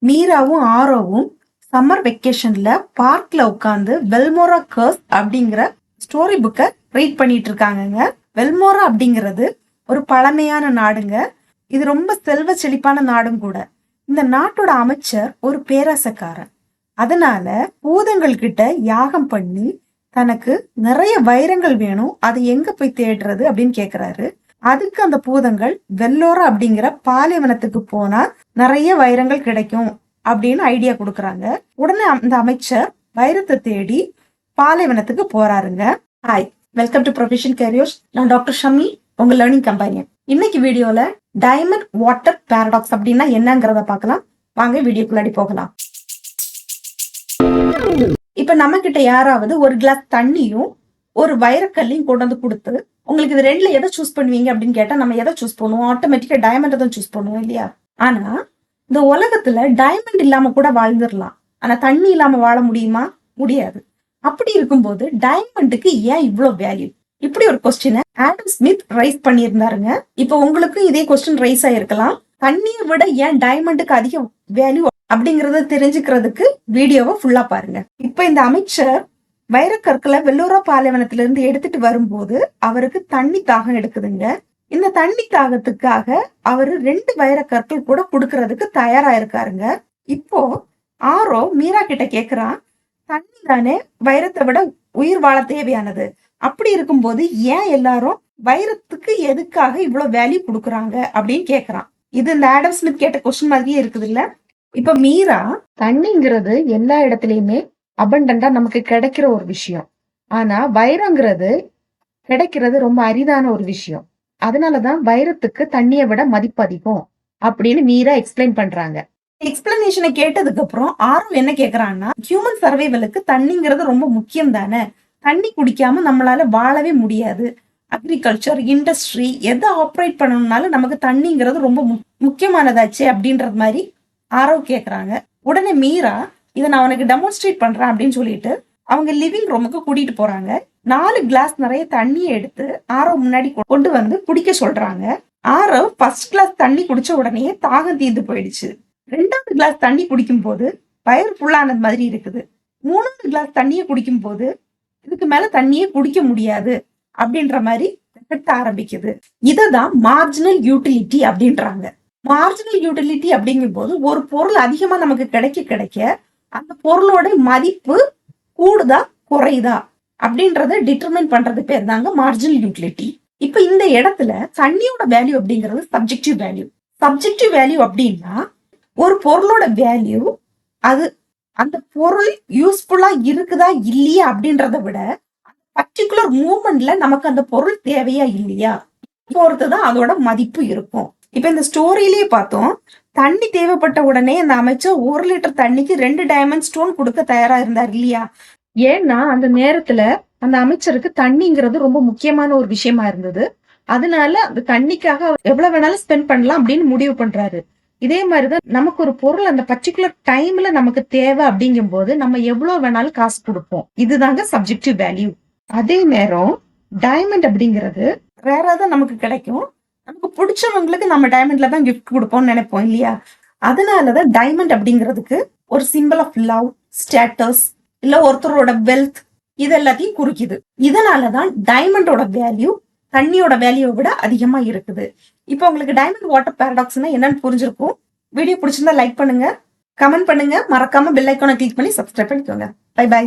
மீராவும் ஆரோவும் summer வெக்கேஷன்ல பார்க்ல உட்காந்து வெல்மோரா கர்ஸ் அப்படிங்கிற ஸ்டோரி புக்கை ரீட் பண்ணிட்டு இருக்காங்கங்க. வெல்மோரா அப்படிங்கிறது ஒரு பழமையான நாடுங்க. இது ரொம்ப செல்வ செழிப்பான நாடும் கூட. இந்த நாட்டோட அமைச்சர் ஒரு பேராசக்காரன். அதனால பூதங்கள் கிட்ட யாகம் பண்ணி தனக்கு நிறைய வைரங்கள் வேணும், அது எங்க போய் தேடுறது அப்படின்னு கேக்குறாரு. அதுக்கு அந்த பூதங்கள் வெல்லோரா அப்படிங்கிற பாலைவனத்துக்கு போனா நிறைய வைரங்கள் கிடைக்கும் அப்படின்னு ஐடியா கொடுக்கறாங்க. உடனே அந்த அமைச்சர் வைரத்தை தேடி பாலைவனத்துக்கு போறாருங்க. Hi, welcome to profession careers. நான் டாக்டர் ஷமி, உங்க லேர்னிங் கம்பெனியன். இன்னைக்கு வீடியோல டைமண்ட் வாட்டர் பாரடாக்ஸ் அப்படின்னா என்னங்கறத பார்க்கலாம். வாங்க வீடியோக்குள்ளாடி போகலாம். இப்ப நம்ம கிட்ட யாராவது ஒரு கிளாஸ் தண்ணியும் ஒரு வைரக்கல்லையும் கொண்டு வந்து கொடுத்து, உங்களுக்கு இது ரெண்டுல எதை சூஸ் பண்ணுவீங்க அப்படின்னு கேட்டா நம்ம எதை சூஸ் பண்ணுவோம்? ஆட்டோமேட்டிக்கா டைமண்ட் தான் சூஸ் பண்ணுவோம் இல்லையா? ஆனா இந்த உலகத்துல டைமண்ட் இல்லாம கூட வாழ்ந்துடலாம், ஆனா தண்ணி இல்லாம வாழ முடியுமா? முடியாது. அப்படி இருக்கும்போது டைமண்டுக்கு ஏன் இவ்வளவு வேல்யூ? இப்படி ஒரு கொஸ்டினை ஆடம் ஸ்மித் ரைஸ் பண்ணியிருந்தாருங்க. இப்ப உங்களுக்கு இதே கொஸ்டின் ரைஸ் ஆயிருக்கலாம். தண்ணியை விட ஏன் டைமண்டுக்கு அதிக வேல்யூ அப்படிங்கறத தெரிஞ்சுக்கிறதுக்கு வீடியோவை ஃபுல்லா பாருங்க. இப்ப இந்த அமைச்சர் வைரக்கற்களை வெல்லோரா பாலைவனத்துல இருந்து எடுத்துட்டு வரும்போது அவருக்கு தண்ணி தாகம் எடுக்குதுங்க. இந்த தண்ணி தாகத்துக்காக அவரு 2 வைரக்கற்கள் கூட கொடுக்கறதுக்கு தயாரா இருக்காருங்க. இப்போ ஆரோ மீரா கிட்ட கேக்குறான், தண்ணி தானே வைரத்தை விட உயிர் வாழ தேவையானது. அப்படி இருக்கும்போது ஏன் எல்லாரும் வைரத்துக்கு எதுக்காக இவ்வளவு வேல்யூ கொடுக்குறாங்க அப்படின்னு கேக்குறான். இது இந்த ஆடம் ஸ்மித் கேட்ட கொஸ்டின் மாதிரியே இருக்குது இல்ல? இப்ப மீரா, தண்ணிங்கிறது எல்லா இடத்துலயுமே அபண்டண்டா நமக்கு கிடைக்கிற ஒரு விஷயம். ஆனா வைரங்கிறது கிடைக்கிறது ரொம்ப அரிதான ஒரு விஷயம். அதனாலதான் வைரத்துக்கு தண்ணியை விட மதிப்பு அதிகம் அப்படின்னு மீரா எக்ஸ்பிளைன் பண்றாங்க. எக்ஸ்பிளனேஷனை கேட்டதுக்கு அப்புறம் ஆர்வம் என்ன கேக்குறான்னா, ஹியூமன் சர்வைவலுக்கு தண்ணிங்கிறது ரொம்ப முக்கியம் தானே, தண்ணி குடிக்காம நம்மளால வாழவே முடியாது. அக்ரிகல்ச்சர், இண்டஸ்ட்ரி எதை ஆப்ரேட் பண்ணணும்னாலும் நமக்கு தண்ணிங்கிறது ரொம்ப முக்கியமானதாச்சு அப்படின்றது மாதிரி ஆரவ் கேக்குறாங்க. உடனே மீரா, இதை நான் உனக்கு டெமான்ஸ்ட்ரேட் பண்றேன் அப்படின்னு சொல்லிட்டு அவங்க லிவிங் ரூமுக்கு கூட்டிட்டு போறாங்க. 4 கிளாஸ் நிறைய தண்ணியை எடுத்து ஆரவ் முன்னாடி கொண்டு வந்து குடிக்க சொல்றாங்க. ஆரவ் ஃபர்ஸ்ட் கிளாஸ் தண்ணி குடிச்ச உடனே தாகம் தீர்ந்து போயிடுச்சு. 2வது கிளாஸ் தண்ணி குடிக்கும் போது வயிறு ஃபுல்லானது மாதிரி இருக்குது. 3வது கிளாஸ் தண்ணியை குடிக்கும் போது இதுக்கு மேல தண்ணியே குடிக்க முடியாது அப்படின்ற மாதிரி கட்ட ஆரம்பிக்குது. இததான் மார்ஜினல் யூட்டிலிட்டி அப்படின்றாங்க. மார்ஜினல் யூட்டிலிட்டி அப்படிங்கும் போது ஒரு பொருள் அதிகமா நமக்கு கிடைக்க கிடைக்க அந்த பொருளோட மதிப்பு கூடுதா குறையுதா அப்படின்றத டிட்டர்மைன் பண்றது பேர் தாங்க மார்ஜினல் யூட்டிலிட்டி. இப்ப இந்த இடத்துல தண்ணியோட வேல்யூ அப்படிங்கிறது சப்ஜெக்டிவ் வேல்யூ. சப்ஜெக்டிவ் வேல்யூ அப்படின்னா ஒரு பொருளோட வேல்யூ அது அந்த பொருள் யூஸ்ஃபுல்லா இருக்குதா இல்லையா அப்படின்றத விட பர்டிகுலர் மூமெண்ட்ல நமக்கு அந்த பொருள் தேவையா இல்லையா பொறுத்துதான் அதோட மதிப்பு இருக்கும். இப்ப இந்த ஸ்டோரியிலேயே பார்த்தோம், தண்ணி தேவைப்பட்ட உடனே அந்த அமைச்சர் 1 லிட்டர் தண்ணிக்கு 2 டைமண்ட் ஸ்டோன் கொடுக்க தயாரா இருந்தார் இல்லையா? ஏன்னா அந்த நேரத்துல அந்த அமைச்சருக்கு தண்ணிங்கிறது ரொம்ப முக்கியமான ஒரு விஷயமா இருந்தது. அதனால அந்த தண்ணிக்காக எவ்வளவு வேணாலும் ஸ்பெண்ட் பண்ணலாம் அப்படின்னு முடிவு பண்றாரு. இதே மாதிரிதான் நமக்கு ஒரு பொருள் அந்த பர்டிகுலர் டைம்ல நமக்கு தேவை அப்படிங்கும் போது நம்ம எவ்வளவு வேணாலும் காசு கொடுப்போம். இதுதாங்க சப்ஜெக்டிவ் வேல்யூ. அதே நேரம் டைமண்ட் அப்படிங்கிறது ரேரா தான் நமக்கு கிடைக்கும். நமக்கு பிடிச்சவங்களுக்கு நம்ம டைமண்ட்ல தான் கிஃப்ட் கொடுப்போம்னு நினைப்போம் இல்லையா? அதனாலதான் டைமண்ட் அப்படிங்கிறதுக்கு ஒரு சிம்பிள் ஆஃப் லவ், ஸ்டேட்டஸ், இல்ல ஒருத்தரோட வெல்த் இது எல்லாத்தையும் குறிக்குது. இதனாலதான் டைமண்டோட வேல்யூ தண்ணியோட வேல்யூவை விட அதிகமா இருக்குது. இப்போ உங்களுக்கு டைமண்ட் வாட்டர் பாரடாக்ஸ்னா என்னன்னு புரிஞ்சிருக்கும். வீடியோ பிடிச்சிருந்தா லைக் பண்ணுங்க, கமெண்ட் பண்ணுங்க, மறக்காம பெல் ஐக்கானை கிளிக் பண்ணி சப்ஸ்கிரைப் பண்ணிக்கோங்க. Bye by.